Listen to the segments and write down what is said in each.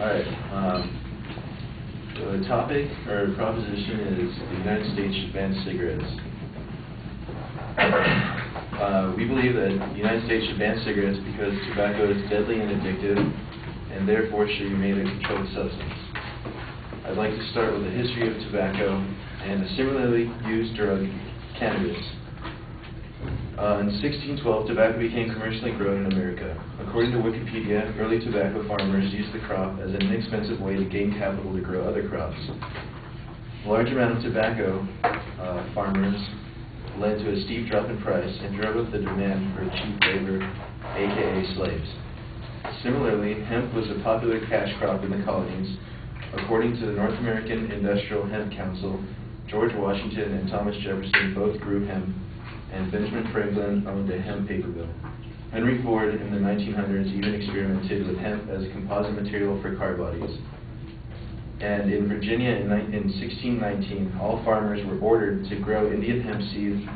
Alright, the topic or proposition is the United States should ban cigarettes. We believe that the United States should ban cigarettes because tobacco is deadly and addictive and therefore should be made a controlled substance. I'd like to start with the history of tobacco and a similarly used drug, cannabis. In 1612, tobacco became commercially grown in America. According to Wikipedia, early tobacco farmers used the crop as an inexpensive way to gain capital to grow other crops. The large amount of tobacco farmers led to a steep drop in price and drove up the demand for cheap labor, aka slaves. Similarly, hemp was a popular cash crop in the colonies. According to the North American Industrial Hemp Council, George Washington and Thomas Jefferson both grew hemp, and Benjamin Franklin owned a hemp paper mill. Henry Ford in the 1900s even experimented with hemp as a composite material for car bodies. And in Virginia in 1619, all farmers were ordered to grow Indian hemp seed,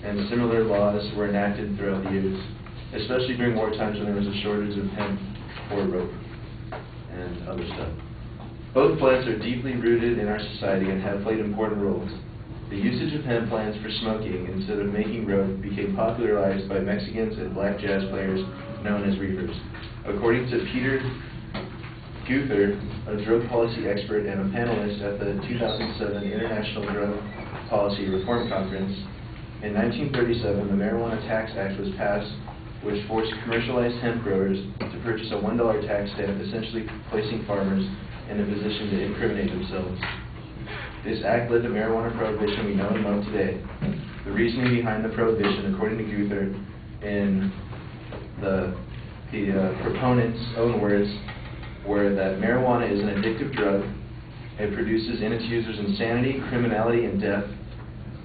and similar laws were enacted throughout the years, especially during war times when there was a shortage of hemp or rope and other stuff. Both plants are deeply rooted in our society and have played important roles. The usage of hemp plants for smoking instead of making rope became popularized by Mexicans and black jazz players known as reefers. According to Peter Gunther, a drug policy expert and a panelist at the 2007 International Drug Policy Reform Conference, in 1937 the Marihuana Tax Act was passed, which forced commercialized hemp growers to purchase a $1 tax stamp, essentially placing farmers in a position to incriminate themselves. This act led to marijuana prohibition we know and love today. The reasoning behind the prohibition, according to Gunther, in the proponents' own words, were that marijuana is an addictive drug. It produces in its users insanity, criminality, and death.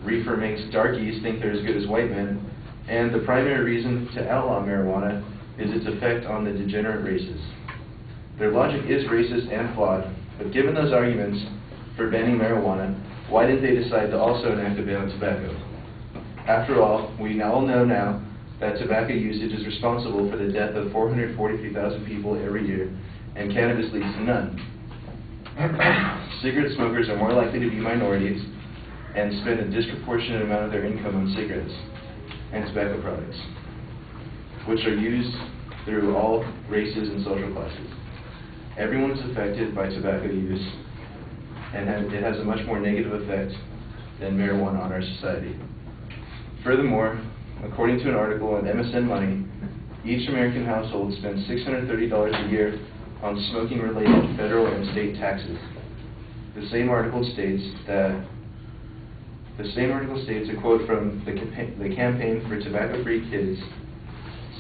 Reefer makes darkies think they're as good as white men. And the primary reason to outlaw marijuana is its effect on the degenerate races. Their logic is racist and flawed, but given those arguments for banning marijuana, why did they decide to also enact a ban on tobacco? After all, we all know now that tobacco usage is responsible for the death of 443,000 people every year, and cannabis leads to none. Cigarette smokers are more likely to be minorities and spend a disproportionate amount of their income on cigarettes and tobacco products, which are used through all races and social classes. Everyone is affected by tobacco use, and it has a much more negative effect than marijuana on our society. Furthermore, according to an article on MSN Money, each American household spends $630 a year on smoking-related federal and state taxes. The same article states a quote from the Campaign for Tobacco-Free Kids,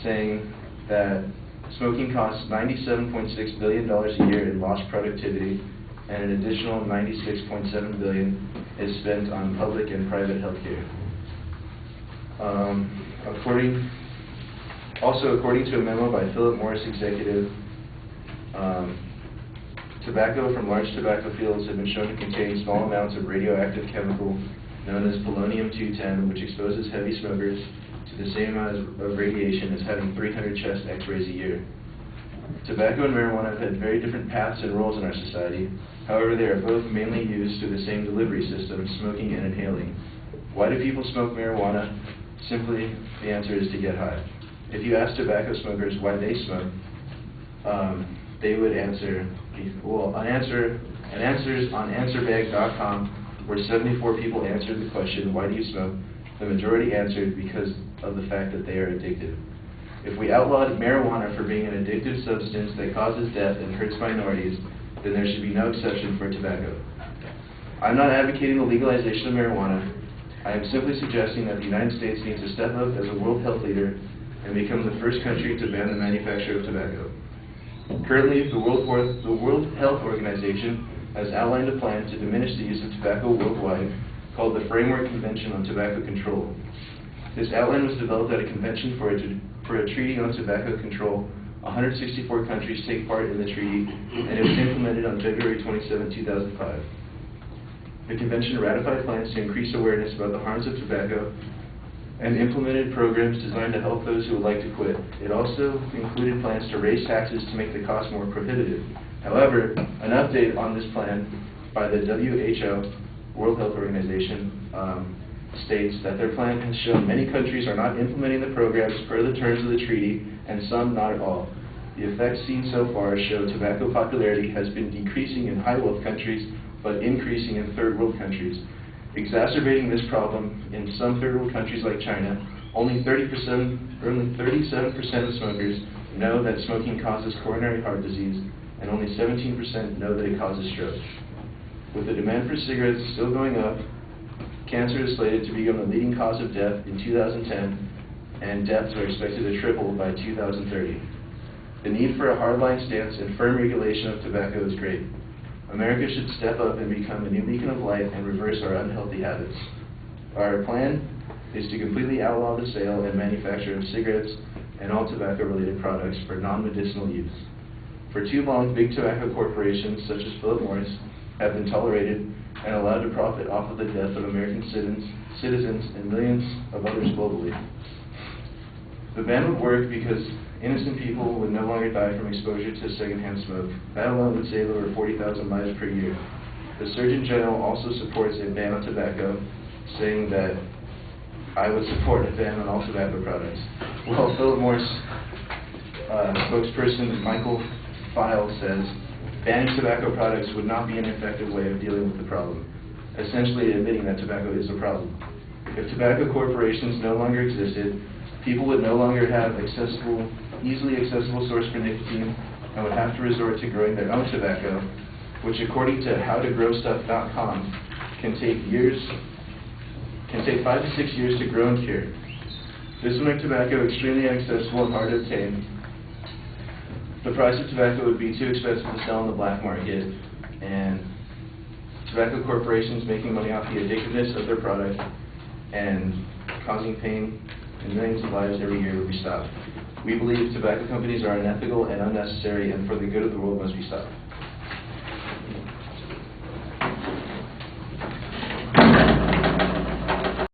saying that smoking costs $97.6 billion a year in lost productivity, and an additional $96.7 billion is spent on public and private health care. According to a memo by Philip Morris executive, tobacco from large tobacco fields have been shown to contain small amounts of radioactive chemical known as polonium-210, which exposes heavy smokers to the same amount of radiation as having 300 chest x-rays a year. Tobacco and marijuana have had very different paths and roles in our society. However, they are both mainly used through the same delivery system, smoking and inhaling. Why do people smoke marijuana? Simply, the answer is to get high. If you ask tobacco smokers why they smoke, they would answer, on answers on answerbag.com, where 74 people answered the question, why do you smoke? The majority answered because of the fact that they are addicted. If we outlawed marijuana for being an addictive substance that causes death and hurts minorities, then there should be no exception for tobacco. I'm not advocating the legalization of marijuana. I am simply suggesting that the United States needs to step up as a world health leader and become the first country to ban the manufacture of tobacco. Currently, the World Health Organization has outlined a plan to diminish the use of tobacco worldwide, called the Framework Convention on Tobacco Control. This outline was developed at a convention for a treaty on tobacco control. 164 countries take part in the treaty, and it was implemented on February 27, 2005. The convention ratified plans to increase awareness about the harms of tobacco and implemented programs designed to help those who would like to quit. It also included plans to raise taxes to make the cost more prohibitive. However, an update on this plan by the WHO, World Health Organization, states that their plan has shown many countries are not implementing the programs per the terms of the treaty, and some not at all. The effects seen so far show tobacco popularity has been decreasing in high-wealth countries, but increasing in third-world countries. Exacerbating this problem, in some third-world countries like China, only 37% of smokers know that smoking causes coronary heart disease, and only 17% know that it causes stroke. With the demand for cigarettes still going up, cancer is slated to become the leading cause of death in 2010, and deaths are expected to triple by 2030. The need for a hardline stance and firm regulation of tobacco is great. America should step up and become a new beacon of light and reverse our unhealthy habits. Our plan is to completely outlaw the sale and manufacture of cigarettes and all tobacco-related products for non-medicinal use. For too long, big tobacco corporations such as Philip Morris have been tolerated and allowed to profit off of the death of American citizens and millions of others globally. The ban would work because innocent people would no longer die from exposure to secondhand smoke. That alone would save over 40,000 lives per year. The Surgeon General also supports a ban on tobacco, saying that I would support a ban on all tobacco products. Well, Philip Morris spokesperson Michael File says, banning tobacco products would not be an effective way of dealing with the problem, essentially admitting that tobacco is a problem. If tobacco corporations no longer existed, people would no longer have easily accessible source for nicotine and would have to resort to growing their own tobacco, which according to howtogrowstuff.com can take 5 to 6 years to grow and cure. This would make tobacco extremely inaccessible and hard to obtain. The price of tobacco would be too expensive to sell on the black market, and tobacco corporations making money off the addictiveness of their product and causing pain in millions of lives every year would be stopped. We believe tobacco companies are unethical and unnecessary, and for the good of the world must be stopped.